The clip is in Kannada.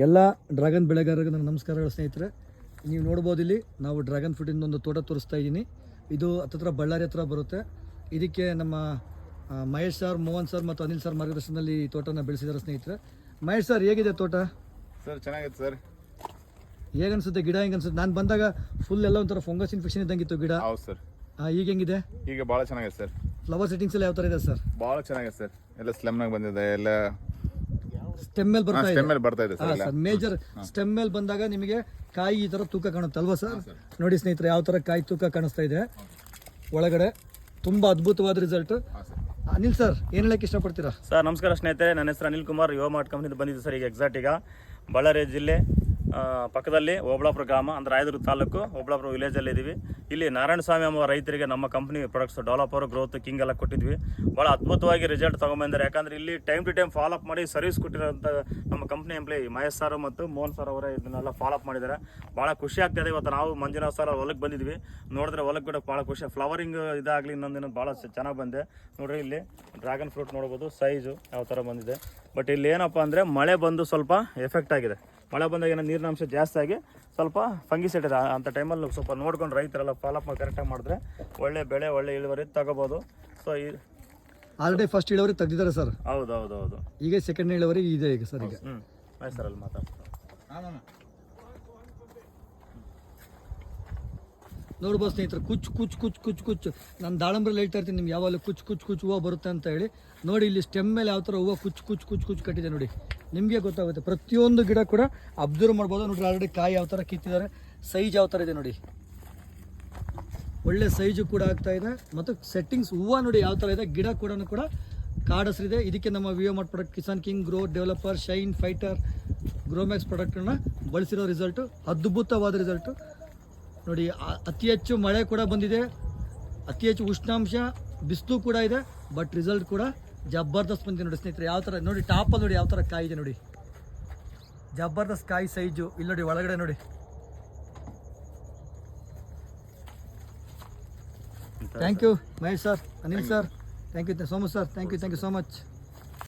ಎಲ್ಲ ಡ್ರ್ಯಾಗನ್ ಬೆಳೆಗಾರರಿಗೆ ನನ್ನ ನಮಸ್ಕಾರಗಳು ಸ್ನೇಹಿತರೆ. ನೀವು ನೋಡ್ಬೋದು ಇಲ್ಲಿ ನಾವು ಡ್ರ್ಯಾಗನ್ ಫ್ರೂಟಿಂದ ಒಂದು ತೋಟ ತೋರಿಸ್ತಾ ಇದ್ದೀನಿ. ಇದು ಹತ್ತತ್ರ ಬಳ್ಳಾರಿ ಹತ್ರ ಬರುತ್ತೆ. ಇದಕ್ಕೆ ನಮ್ಮ ಮಹೇಶ್ ಸರ್, ಮೋಹನ್ ಸರ್ ಮತ್ತು ಅನಿಲ್ ಸರ್ ಮಾರ್ಗದರ್ಶನದಲ್ಲಿ ಈ ತೋಟನ ಬೆಳೆಸಿದ್ದಾರೆ ಸ್ನೇಹಿತರೆ. ಮಹೇಶ್ ಸರ್, ಹೇಗಿದೆ ತೋಟ? ಸರ್ ಚೆನ್ನಾಗಿದೆ ಸರ್. ಹೇಗನ್ಸುತ್ತೆ ಗಿಡ? ಹೆಂಗೆ ಅನ್ಸುತ್ತೆ? ನಾನು ಬಂದಾಗ ಫುಲ್ ಎಲ್ಲ ಒಂಥರ ಫಂಗಸ್ ಇನ್ಫೆಕ್ಷನ್ ಇದ್ದಂಗಿತ್ತು ಗಿಡ. ಹೌದು ಸರ್. ಈಗ ಹೆಂಗಿದೆ? ಈಗ ಭಾಳ ಚೆನ್ನಾಗಿದೆ ಸರ್. ಫ್ಲವರ್ ಸೆಟ್ಟಿಂಗ್ಸ್ ಎಲ್ಲ ಯಾವ ಥರ ಇದೆ ಸರ್? ಭಾಳ ಚೆನ್ನಾಗಿದೆ ಸರ್. ಎಲ್ಲ ಸ್ಲಮ್ನಾಗ ಬಂದಿದೆ, ಎಲ್ಲ ಸ್ಟೆಮ್ ಮೇಲೆ ಬರ್ತಾ ಇದೆ. ಬರ್ತಾ ಇದೆ ಸರ್. ಸರ್, ಮೇಜರ್ ಸ್ಟೆಮ್ ಮೇಲೆ ಬಂದಾಗ ನಿಮಗೆ ಕಾಯಿ ಈ ಥರ ತೂಕ ಕಾಣುತ್ತೆ ಅಲ್ವಾ ಸರ್? ನೋಡಿ ಸ್ನೇಹಿತರೆ, ಯಾವ ಥರ ಕಾಯಿ ತೂಕ ಕಾಣಿಸ್ತಾ ಇದೆ ಒಳಗಡೆ. ತುಂಬ ಅದ್ಭುತವಾದ ರಿಸಲ್ಟ್. ಅನಿಲ್ ಸರ್, ಏನು ಹೇಳಕ್ಕೆ ಇಷ್ಟಪಡ್ತೀರಾ? ಸರ್ ನಮಸ್ಕಾರ ಸ್ನೇಹಿತರೆ, ನನ್ನ ಹೆಸರು ಅನಿಲ್ ಕುಮಾರ್, ಯುವ ಮಾರ್ಟ್ ಕಂಪ್ನಿಯಿಂದ ಬಂದಿದ್ದು ಸರ್. ಈಗ ಎಕ್ಸಾಕ್ಟ್ ಈಗ ಬಳ್ಳಾರಿ ಜಿಲ್ಲೆ ಪಕ್ಕದಲ್ಲಿ ಓಬಳಾಪುರ ಗ್ರಾಮ ಅಂದರೆ ರಾಯದುರ್ಗ ತಾಲೂಕು ಓಬಳಾಪುರ ವಿಲೇಜಲ್ಲಿ ಇದ್ದೀವಿ. ಇಲ್ಲಿ ನಾರಾಯಣ ಸ್ವಾಮಿ ಎಂಬ ರೈತರಿಗೆ ನಮ್ಮ company products developer, growth, king ಎಲ್ಲ ಕೊಟ್ಟಿದ್ವಿ. ಭಾಳ ಅದ್ಭುತವಾಗಿ ರಿಸಲ್ಟ್ ತೊಗೊಂಬಂದರೆ. ಯಾಕಂದರೆ ಇಲ್ಲಿ time to time follow up ಮಾಡಿ ಸರ್ವಿಸ್ ಕೊಟ್ಟಿರೋಂಥ ನಮ್ಮ ಕಂಪ್ನಿ ಎಂಪ್ಲಾಯಿ ಮಹೇಶ್ ಸರ್ ಮತ್ತು ಮೋಹನ್ ಸರ್ ಅವರೇ ಇದನ್ನೆಲ್ಲ ಫಾಲೋ ಅಪ್ ಮಾಡಿದ್ದಾರೆ. ಭಾಳ ಖುಷಿ ಆಗ್ತಾಯಿದೆ. ಇವತ್ತು ನಾವು ಮಂಜುನಾಥ್ ಸರ್ ಹೊಲಕ್ಕೆ ಬಂದಿದ್ವಿ. ನೋಡಿದ್ರೆ ಹೊಲಕ್ಕೆ ಕೂಡ ಭಾಳ ಖುಷಿ. ಫ್ಲವರಿಂಗ್ ಇದಾಗಲಿ ಇನ್ನೊಂದಿನ ಭಾಳ ಚೆನ್ನಾಗಿ ಬಂದೆ. ನೋಡಿರಿ, ಇಲ್ಲಿ ಡ್ರ್ಯಾಗನ್ ಫ್ರೂಟ್ ನೋಡ್ಬೋದು, ಸೈಜು ಯಾವ ಥರ ಬಂದಿದೆ. ಬಟ್ ಇಲ್ಲಿ ಏನಪ್ಪ ಅಂದರೆ ಮಳೆ ಬಂದು ಸ್ವಲ್ಪ ಎಫೆಕ್ಟ್ ಆಗಿದೆ. ಮಳೆ ಬಂದಾಗ ಏನೋ ನೀರಿನಾಂಶ ಜಾಸ್ತಿ ಆಗಿ ಸ್ವಲ್ಪ ಫಂಗಿಸೈಡ್ ಇದೆ. ಅಂಥ ಟೈಮಲ್ಲಿ ಸ್ವಲ್ಪ ನೋಡ್ಕೊಂಡು ರೈತರೆಲ್ಲ ಫಾಲೋ ಅಪ್ ಕರೆಕ್ಟಾಗಿ ಮಾಡಿದ್ರೆ ಒಳ್ಳೆ ಬೆಳೆ, ಒಳ್ಳೆ ಇಳುವರಿ ತಗೋಬೋದು. ಸೊ ಈ ಆಲ್ರೆಡಿ ಫಸ್ಟ್ ಇಳುವರಿ ತೆಗೆದಿದ್ದಾರೆ ಸರ್. ಹೌದು ಹೌದು ಹೌದು. ಈಗ ಸೆಕೆಂಡ್ ಇಳುವರಿ ಇದೆ ಈಗ ಸರ್. ಈಗ ಮೈಸೂರಲ್ಲಿ ಮಾತಾಡ್ತಾರೆ. ನೋಡ್ಬೋದು ಸ್ನೇಹಿತರೆ, ಕುಚ್ಚು ಕುಚ್ಚು ಕುಚ್ಚು ಕುಚ್ಚು ಕುಚ್ಚು. ನಾನು ದಾಳಂಬ್ರಲ್ಲಿ ಹೇಳ್ತಾ ಇರ್ತೀನಿ ನಿಮ್ಗೆ, ಯಾವಾಗಲೂ ಕುಚ್ಚು ಕುಚ್ಚು ಕುಚ್ಚು ಹೂವು ಬರುತ್ತೆ ಅಂತ ಹೇಳಿ. ನೋಡಿ ಇಲ್ಲಿ ಸ್ಟೆಮ್ ಮೇಲೆ ಯಾವ ಥರ ಹೂವು ಕುಚ್ಚು ಕುಚ್ಚು ಕುಚ್ಚು ಕುಚ್ಚು ಕಟ್ಟಿದೆ ನೋಡಿ. ನಿಮಗೆ ಗೊತ್ತಾಗುತ್ತೆ. ಪ್ರತಿಯೊಂದು ಗಿಡ ಕೂಡ ಅಬ್ಸರ್ವ್ ಮಾಡ್ಬೋದು. ನೋಡ್ರಿ, ಆಲ್ರೆಡಿ ಕಾಯಿ ಯಾವ ಥರ ಕಿತ್ತಿದ್ದಾರೆ, ಸೈಜ್ ಯಾವ ಥರ ಇದೆ ನೋಡಿ. ಒಳ್ಳೆ ಸೈಜು ಕೂಡ ಆಗ್ತಾ ಇದೆ. ಮತ್ತು ಸೆಟ್ಟಿಂಗ್ಸ್ ಹೂವು ನೋಡಿ ಯಾವ ಥರ ಇದೆ. ಗಿಡ ಕೂಡ ಕಾಡಸ್ರಿದೆ. ಇದಕ್ಕೆ ನಮ್ಮ Vivo Mart product Kisan King, Grow, Developer, Shine, Fighter, Growmax ಪ್ರಾಡಕ್ಟನ್ನು ಬಳಸಿರೋ ರಿಸಲ್ಟು ಅದ್ಭುತವಾದ ರಿಸಲ್ಟು ನೋಡಿ. ಅತಿ ಹೆಚ್ಚು ಮಳೆ ಕೂಡ ಬಂದಿದೆ, ಅತಿ ಹೆಚ್ಚು ಉಷ್ಣಾಂಶ, ಬಿಸಿಲು ಕೂಡ ಇದೆ. ಬಟ್ ರಿಸಲ್ಟ್ ಕೂಡ ಜಬರ್ದಸ್ತ್ ಬಂದಿದೆ ನೋಡಿ ಸ್ನೇಹಿತರೆ. ಯಾವ ಥರ ನೋಡಿ, ಟಾಪಲ್ಲಿ ನೋಡಿ ಯಾವ ಥರ ಕಾಯಿ ಇದೆ ನೋಡಿ. ಜಬರ್ದಸ್ತ್ ಕಾಯಿ ಸೈಜು. ಇಲ್ಲಿ ನೋಡಿ ಒಳಗಡೆ ನೋಡಿ. Thank you Mahesh sir, Anil sir, thank you so much sir. Thank you so much.